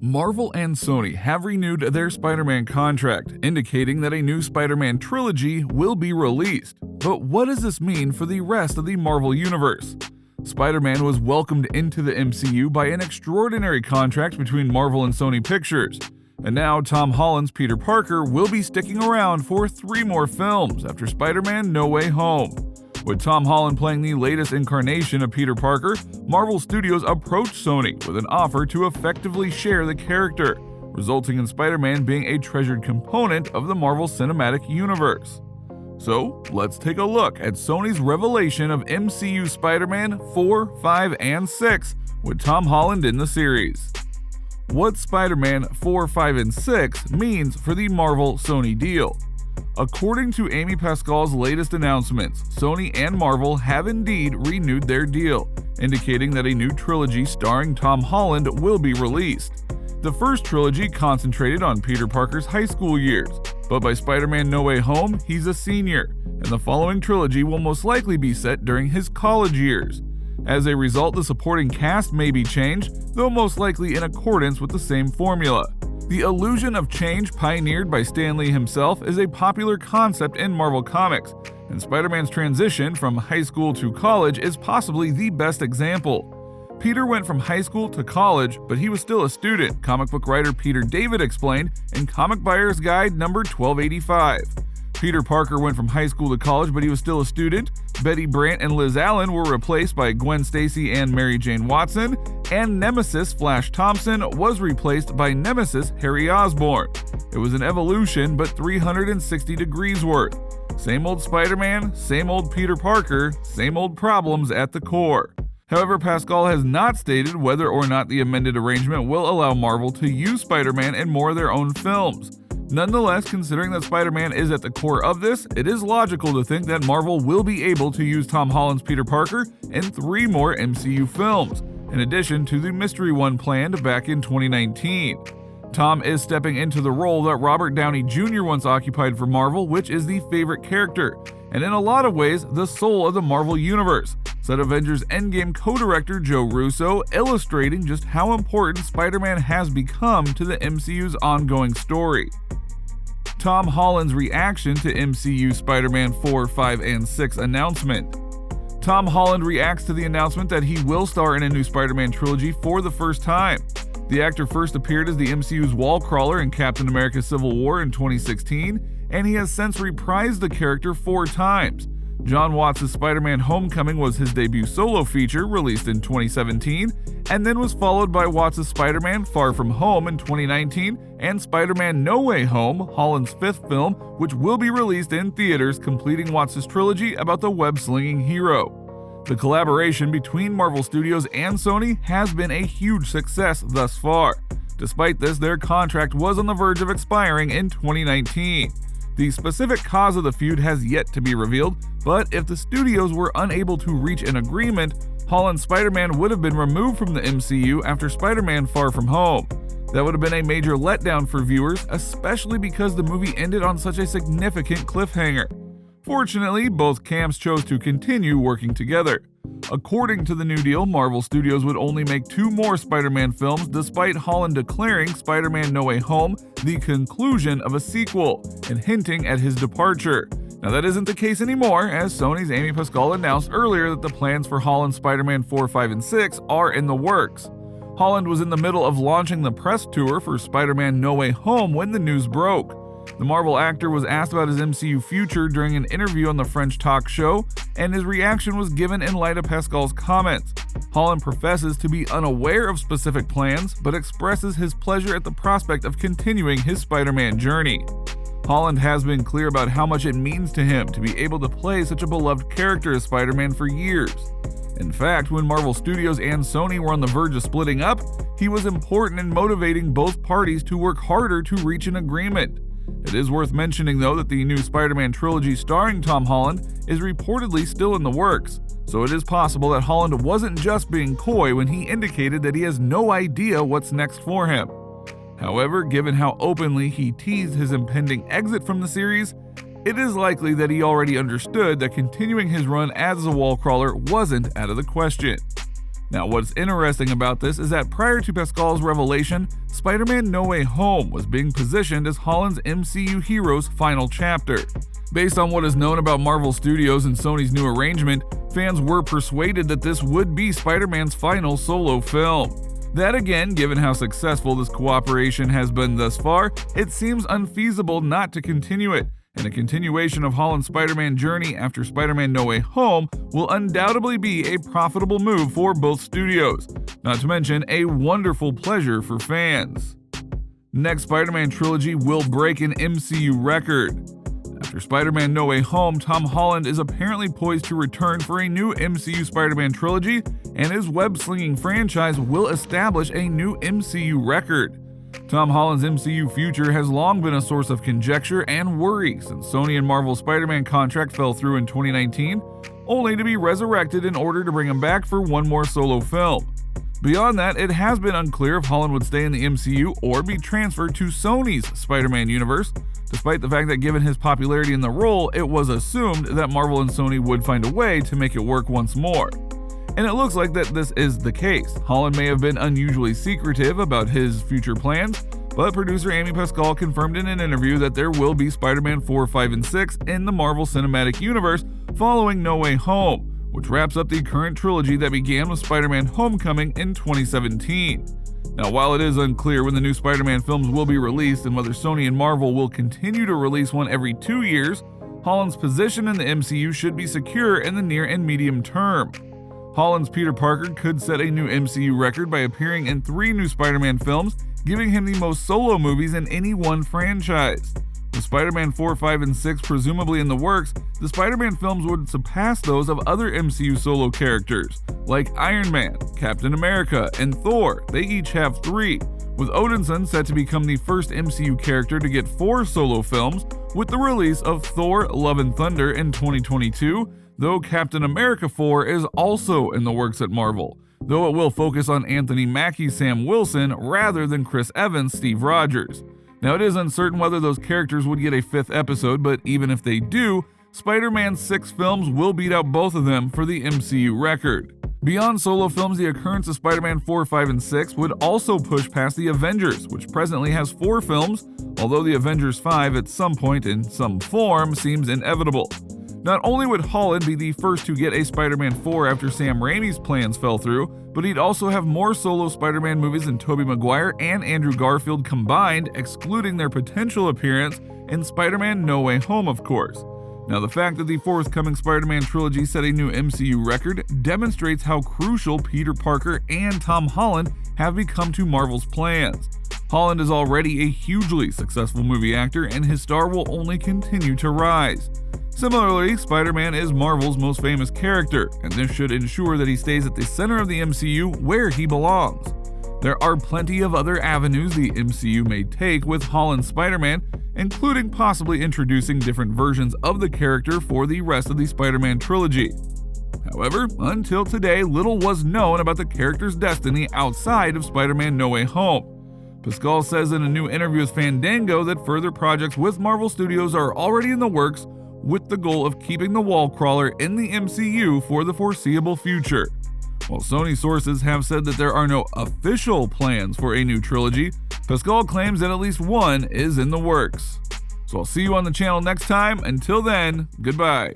Marvel and Sony have renewed their Spider-Man contract, indicating that a new Spider-Man trilogy will be released. But what does this mean for the rest of the Marvel Universe? Spider-Man was welcomed into the MCU by an extraordinary contract between Marvel and Sony Pictures. And now Tom Holland's Peter Parker will be sticking around for 3 more films after Spider-Man No Way Home. With Tom Holland playing the latest incarnation of Peter Parker, Marvel Studios approached Sony with an offer to effectively share the character, resulting in Spider-Man being a treasured component of the Marvel Cinematic Universe. So, let's take a look at Sony's revelation of MCU Spider-Man 4, 5, and 6 with Tom Holland in the series. What Spider-Man 4, 5, and 6 means for the Marvel-Sony deal. According to Amy Pascal's latest announcements, Sony and Marvel have indeed renewed their deal, indicating that a new trilogy starring Tom Holland will be released. The first trilogy concentrated on Peter Parker's high school years, but by Spider-Man No Way Home, he's a senior, and the following trilogy will most likely be set during his college years. As a result, the supporting cast may be changed, though most likely in accordance with the same formula. The illusion of change pioneered by Stan Lee himself is a popular concept in Marvel Comics, and Spider-Man's transition from high school to college is possibly the best example. Peter went from high school to college, but he was still a student, comic book writer Peter David explained in Comic Buyer's Guide number 1285. Peter Parker went from high school to college, but he was still a student. Betty Brant and Liz Allen were replaced by Gwen Stacy and Mary Jane Watson, and Nemesis Flash Thompson was replaced by Nemesis Harry Osborn. It was an evolution, but 360 degrees worth. Same old Spider-Man, same old Peter Parker, same old problems at the core. However, Pascal has not stated whether or not the amended arrangement will allow Marvel to use Spider-Man in more of their own films. Nonetheless, considering that Spider-Man is at the core of this, it is logical to think that Marvel will be able to use Tom Holland's Peter Parker in 3 more MCU films, in addition to the mystery one planned back in 2019. Tom is stepping into the role that Robert Downey Jr. once occupied for Marvel, which is the favorite character, and in a lot of ways, the soul of the Marvel Universe, said Avengers Endgame co-director Joe Russo, illustrating just how important Spider-Man has become to the MCU's ongoing story. Tom Holland's reaction to MCU Spider-Man 4, 5, and 6 announcement. Tom Holland reacts to the announcement that he will star in a new Spider-Man trilogy for the first time. The actor first appeared as the MCU's wall crawler in Captain America Civil War in 2016, and he has since reprised the character 4 times. John Watts' Spider-Man Homecoming was his debut solo feature, released in 2017, and then was followed by Watts' Spider-Man Far From Home in 2019, and Spider-Man No Way Home, Holland's 5th film, which will be released in theaters, completing Watts' trilogy about the web-slinging hero. The collaboration between Marvel Studios and Sony has been a huge success thus far. Despite this, their contract was on the verge of expiring in 2019. The specific cause of the feud has yet to be revealed, but if the studios were unable to reach an agreement, Holland's Spider-Man would have been removed from the MCU after Spider-Man Far From Home. That would have been a major letdown for viewers, especially because the movie ended on such a significant cliffhanger. Fortunately, both camps chose to continue working together. According to the new deal, Marvel Studios would only make 2 more Spider-Man films, despite Holland declaring Spider-Man No Way Home the conclusion of a sequel and hinting at his departure. Now, that isn't the case anymore, as Sony's Amy Pascal announced earlier that the plans for Holland's Spider-Man 4, 5, and 6 are in the works. Holland was in the middle of launching the press tour for Spider-Man No Way Home when the news broke. The Marvel actor was asked about his MCU future during an interview on the French talk show, and his reaction was given in light of Pascal's comments. Holland professes to be unaware of specific plans, but expresses his pleasure at the prospect of continuing his Spider-Man journey. Holland has been clear about how much it means to him to be able to play such a beloved character as Spider-Man for years. In fact, when Marvel Studios and Sony were on the verge of splitting up, he was important in motivating both parties to work harder to reach an agreement. It is worth mentioning, though, that the new Spider-Man trilogy starring Tom Holland is reportedly still in the works, so it is possible that Holland wasn't just being coy when he indicated that he has no idea what's next for him. However, given how openly he teased his impending exit from the series, it is likely that he already understood that continuing his run as a wall crawler wasn't out of the question. Now, what's interesting about this is that prior to Pascal's revelation, Spider-Man No Way Home was being positioned as Holland's MCU hero's final chapter. Based on what is known about Marvel Studios and Sony's new arrangement, fans were persuaded that this would be Spider-Man's final solo film. That again, given how successful this cooperation has been thus far, it seems unfeasible not to continue it, and a continuation of Holland's Spider-Man journey after Spider-Man No Way Home will undoubtedly be a profitable move for both studios, not to mention a wonderful pleasure for fans. Next Spider-Man trilogy will break an MCU record. After Spider-Man No Way Home, Tom Holland is apparently poised to return for a new MCU Spider-Man trilogy, and his web-slinging franchise will establish a new MCU record. Tom Holland's MCU future has long been a source of conjecture and worry since Sony and Marvel's Spider-Man contract fell through in 2019, only to be resurrected in order to bring him back for one more solo film. Beyond that, it has been unclear if Holland would stay in the MCU or be transferred to Sony's Spider-Man universe, despite the fact that given his popularity in the role, it was assumed that Marvel and Sony would find a way to make it work once more. And it looks like that this is the case. Holland may have been unusually secretive about his future plans, but producer Amy Pascal confirmed in an interview that there will be Spider-Man 4, 5, and 6 in the Marvel Cinematic Universe following No Way Home, which wraps up the current trilogy that began with Spider-Man Homecoming in 2017. Now, while it is unclear when the new Spider-Man films will be released and whether Sony and Marvel will continue to release one every 2 years, Holland's position in the MCU should be secure in the near and medium term. Holland's Peter Parker could set a new MCU record by appearing in 3 new Spider-Man films, giving him the most solo movies in any one franchise. With Spider-Man 4, 5, and 6 presumably in the works, the Spider-Man films would surpass those of other MCU solo characters, like Iron Man, Captain America, and Thor. They each have 3, with Odinson set to become the first MCU character to get 4 solo films, with the release of Thor: Love and Thunder in 2022, though Captain America 4 is also in the works at Marvel, though it will focus on Anthony Mackie's Sam Wilson rather than Chris Evans' Steve Rogers. Now, it is uncertain whether those characters would get a 5th episode, but even if they do, Spider-Man's 6 films will beat out both of them for the MCU record. Beyond solo films, the occurrence of Spider-Man 4, 5, and 6 would also push past the Avengers, which presently has 4 films, although the Avengers 5 at some point in some form seems inevitable. Not only would Holland be the first to get a Spider-Man 4 after Sam Raimi's plans fell through, but he'd also have more solo Spider-Man movies than Tobey Maguire and Andrew Garfield combined, excluding their potential appearance in Spider-Man No Way Home, of course. Now, the fact that the forthcoming Spider-Man trilogy set a new MCU record demonstrates how crucial Peter Parker and Tom Holland have become to Marvel's plans. Holland is already a hugely successful movie actor, and his star will only continue to rise. Similarly, Spider-Man is Marvel's most famous character, and this should ensure that he stays at the center of the MCU where he belongs. There are plenty of other avenues the MCU may take with Holland's Spider-Man, including possibly introducing different versions of the character for the rest of the Spider-Man trilogy. However, until today, little was known about the character's destiny outside of Spider-Man No Way Home. Pascal says in a new interview with Fandango that further projects with Marvel Studios are already in the works, with the goal of keeping the wall crawler in the MCU for the foreseeable future. While Sony sources have said that there are no official plans for a new trilogy, Pascal claims that at least one is in the works. So I'll see you on the channel next time. Until then, goodbye.